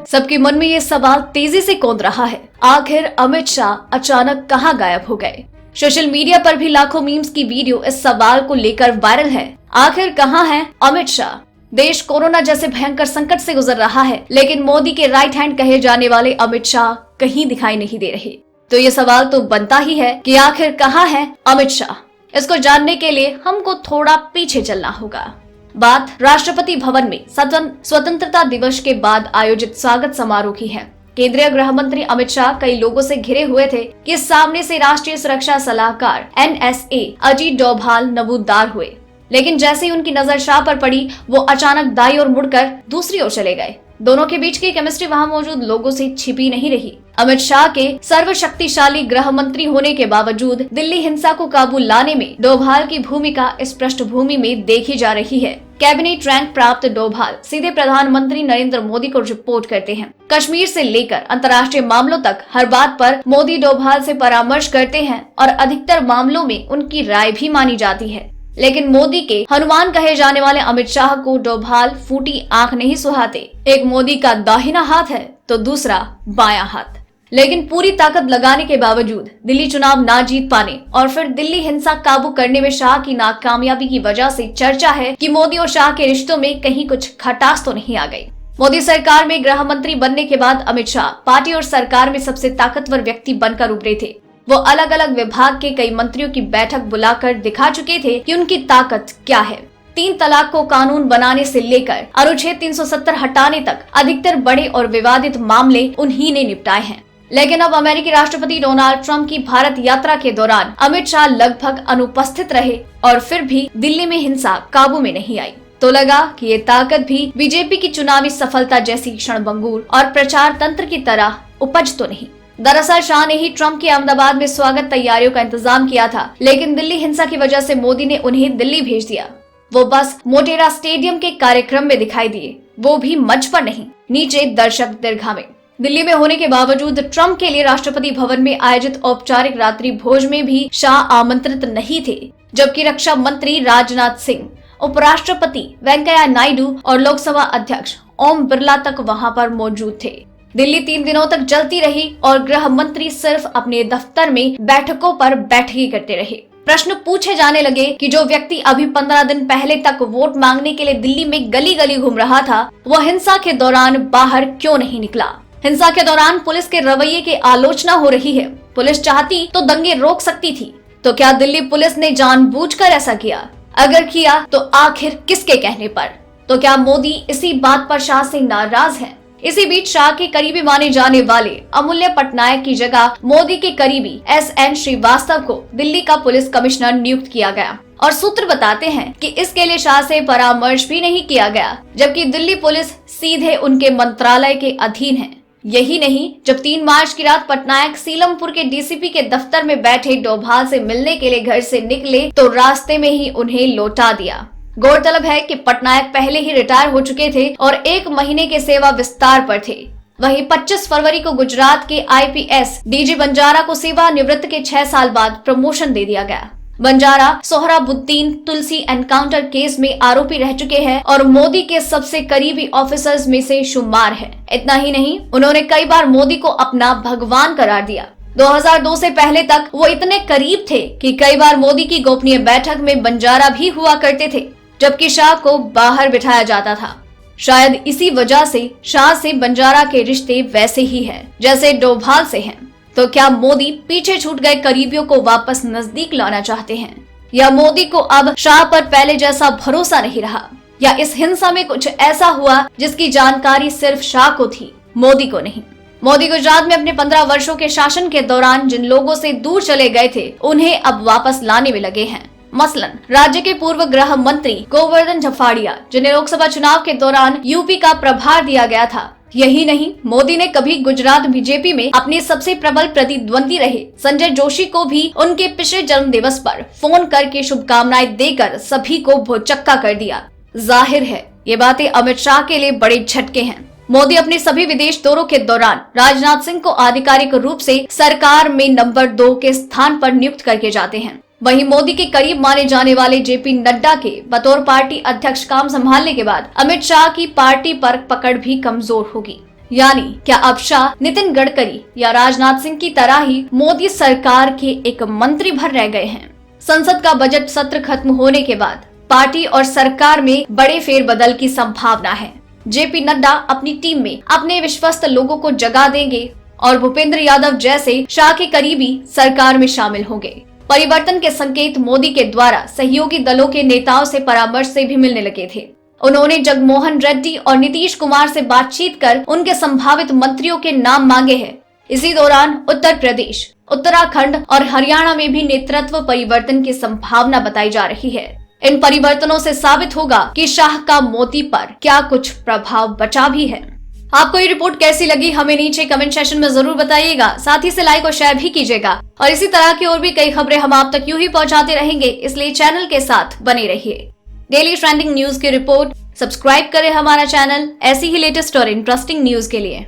सबके मन में ये सवाल तेजी से कौंध रहा है, आखिर अमित शाह अचानक कहां गायब हो गए। सोशल मीडिया पर भी लाखों मीम्स की वीडियो इस सवाल को लेकर वायरल है। आखिर कहां है अमित शाह। देश कोरोना जैसे भयंकर संकट से गुजर रहा है, लेकिन मोदी के राइट हैंड कहे जाने वाले अमित शाह कहीं दिखाई नहीं दे रहे। तो ये सवाल तो बनता ही है कि आखिर कहां है अमित शाह। इसको जानने के लिए हमको थोड़ा पीछे चलना होगा। बात राष्ट्रपति भवन में स्वतंत्रता दिवस के बाद आयोजित स्वागत समारोह की है। केंद्रीय गृह मंत्री अमित शाह कई लोगों से घिरे हुए थे कि सामने से राष्ट्रीय सुरक्षा सलाहकार NSA अजीत डोभाल नमूदार हुए, लेकिन जैसे ही उनकी नजर शाह पर पड़ी, वो अचानक दाई ओर मुड़कर दूसरी ओर चले गए। दोनों के बीच की केमिस्ट्री वहां मौजूद लोगों से छिपी नहीं रही। अमित शाह के सर्वशक्तिशाली गृह मंत्री होने के बावजूद दिल्ली हिंसा को काबू लाने में डोभाल की भूमिका इस पृष्ठभूमि में देखी जा रही है। कैबिनेट रैंक प्राप्त डोभाल सीधे प्रधानमंत्री नरेंद्र मोदी को रिपोर्ट करते हैं। कश्मीर से लेकर अंतर्राष्ट्रीय मामलों तक हर बात पर मोदी डोभाल से परामर्श करते हैं और अधिकतर मामलों में उनकी राय भी मानी जाती है। लेकिन मोदी के हनुमान कहे जाने वाले अमित शाह को डोभाल फूटी आंख नहीं सुहाते। एक मोदी का दाहिना हाथ है तो दूसरा बायां हाथ। लेकिन पूरी ताकत लगाने के बावजूद दिल्ली चुनाव ना जीत पाने और फिर दिल्ली हिंसा काबू करने में शाह की नाकामयाबी की वजह से चर्चा है कि मोदी और शाह के रिश्तों में कहीं कुछ खटास तो नहीं आ गई। मोदी सरकार में गृह मंत्री बनने के बाद अमित शाह पार्टी और सरकार में सबसे ताकतवर व्यक्ति बनकर उभरे थे। वो अलग अलग विभाग के कई मंत्रियों की बैठक बुलाकर दिखा चुके थे कि उनकी ताकत क्या है। 3 तलाक को कानून बनाने से लेकर अनुच्छेद 370 हटाने तक अधिकतर बड़े और विवादित मामले उन्हीं ने निपटाए हैं। लेकिन अब अमेरिकी राष्ट्रपति डोनाल्ड ट्रंप की भारत यात्रा के दौरान अमित शाह लगभग अनुपस्थित रहे और फिर भी दिल्ली में हिंसा काबू में नहीं आई। तो लगा कि ये ताकत भी बीजेपी की चुनावी सफलता जैसी क्षणभंगुर और प्रचार तंत्र की तरह उपज तो नहीं। दरअसल शाह ने ही ट्रंप के अहमदाबाद में स्वागत तैयारियों का इंतजाम किया था, लेकिन दिल्ली हिंसा की वजह से मोदी ने उन्हें दिल्ली भेज दिया। वो बस मोटेरा स्टेडियम के कार्यक्रम में दिखाई दिए, वो भी मंच पर नहीं, नीचे दर्शक दीर्घा में। दिल्ली में होने के बावजूद ट्रंप के लिए राष्ट्रपति भवन में आयोजित औपचारिक रात्रि भोज में भी शाह आमंत्रित नहीं थे, जबकि रक्षा मंत्री राजनाथ सिंह, उपराष्ट्रपति वेंकैया नायडू और लोकसभा अध्यक्ष ओम बिरला तक वहां पर मौजूद थे। दिल्ली 3 दिनों तक जलती रही और गृह मंत्री सिर्फ अपने दफ्तर में बैठकों पर बैठकें करते रहे। प्रश्न पूछे जाने लगे कि जो व्यक्ति अभी 15 दिन पहले तक वोट मांगने के लिए दिल्ली में गली गली घूम रहा था, वो हिंसा के दौरान बाहर क्यों नहीं निकला। हिंसा के दौरान पुलिस के रवैये की आलोचना हो रही है। पुलिस चाहती तो दंगे रोक सकती थी, तो क्या दिल्ली पुलिस ने जानबूझकर ऐसा किया? अगर किया तो आखिर किसके कहने पर? तो क्या मोदी इसी बात पर शाह से नाराज है? इसी बीच शाह के करीबी माने जाने वाले अमूल्य पटनायक की जगह मोदी के करीबी SN श्रीवास्तव को दिल्ली का पुलिस कमिश्नर नियुक्त किया गया और सूत्र बताते हैं कि इसके लिए शाह से परामर्श भी नहीं किया गया, जबकि दिल्ली पुलिस सीधे उनके मंत्रालय के अधीन है। यही नहीं, जब 3 मार्च की रात पटनायक सीलमपुर के DCP के दफ्तर में बैठे डोभाल से मिलने के लिए घर से निकले तो रास्ते में ही उन्हें लौटा दिया। गौरतलब है कि पटनायक पहले ही रिटायर हो चुके थे और 1 महीने के सेवा विस्तार पर थे। वहीं 25 फरवरी को गुजरात के IPS DG बंजारा को सेवानिवृत्त के 6 साल बाद प्रमोशन दे दिया गया। बंजारा सोहराबुद्दीन तुलसी एनकाउंटर केस में आरोपी रह चुके हैं और मोदी के सबसे करीबी ऑफिसर्स में से शुमार है। इतना ही नहीं, उन्होंने कई बार मोदी को अपना भगवान करार दिया। 2002 से पहले तक वो इतने करीब थे कि कई बार मोदी की गोपनीय बैठक में बंजारा भी हुआ करते थे, जबकि शाह को बाहर बिठाया जाता था। शायद इसी वजह से शाह से बंजारा के रिश्ते वैसे ही हैं जैसे डोभाल से हैं। तो क्या मोदी पीछे छूट गए करीबियों को वापस नजदीक लाना चाहते हैं, या मोदी को अब शाह पर पहले जैसा भरोसा नहीं रहा, या इस हिंसा में कुछ ऐसा हुआ जिसकी जानकारी सिर्फ शाह को थी, मोदी को नहीं। मोदी गुजरात में अपने 15 वर्षों के शासन के दौरान जिन लोगों से दूर चले गए थे, उन्हें अब वापस लाने में लगे हैं। मसलन राज्य के पूर्व गृह मंत्री गोवर्धन झफाड़िया, जिन्हें लोकसभा चुनाव के दौरान यूपी का प्रभार दिया गया था। यही नहीं, मोदी ने कभी गुजरात बीजेपी में अपने सबसे प्रबल प्रतिद्वंदी रहे संजय जोशी को भी उनके पिछले जन्म दिवस पर फोन करके शुभकामनाएं देकर सभी को भौचक्का कर दिया। जाहिर है ये बातें अमित शाह के लिए बड़े झटके हैं। मोदी अपने सभी विदेश दौरों के दौरान राजनाथ सिंह को आधिकारिक रूप से सरकार में नंबर 2 के स्थान पर नियुक्त करके जाते हैं। वहीं मोदी के करीब माने जाने वाले JP नड्डा के बतौर पार्टी अध्यक्ष काम संभालने के बाद अमित शाह की पार्टी पर पकड़ भी कमजोर होगी। यानी क्या अब शाह नितिन गडकरी या राजनाथ सिंह की तरह ही मोदी सरकार के एक मंत्री भर रह गए हैं? संसद का बजट सत्र खत्म होने के बाद पार्टी और सरकार में बड़े फेरबदल की संभावना है। जेपी नड्डा अपनी टीम में अपने विश्वस्त लोगों को जगा देंगे और भूपेंद्र यादव जैसे शाह के करीबी सरकार में शामिल होंगे। परिवर्तन के संकेत मोदी के द्वारा सहयोगी दलों के नेताओं से परामर्श से भी मिलने लगे थे। उन्होंने जगमोहन रेड्डी और नीतीश कुमार से बातचीत कर उनके संभावित मंत्रियों के नाम मांगे हैं। इसी दौरान उत्तर प्रदेश, उत्तराखंड और हरियाणा में भी नेतृत्व परिवर्तन की संभावना बताई जा रही है। इन परिवर्तनों से साबित होगा कि शाह का मोदी पर क्या कुछ प्रभाव बचा भी है। आपको ये रिपोर्ट कैसी लगी हमें नीचे कमेंट सेक्शन में जरूर बताइएगा। साथ ही इसे लाइक और शेयर भी कीजिएगा और इसी तरह की और भी कई खबरें हम आप तक यूं ही पहुंचाते रहेंगे, इसलिए चैनल के साथ बने रहिए। डेली ट्रेंडिंग न्यूज की रिपोर्ट सब्सक्राइब करें हमारा चैनल ऐसी ही लेटेस्ट और इंटरेस्टिंग न्यूज के लिए।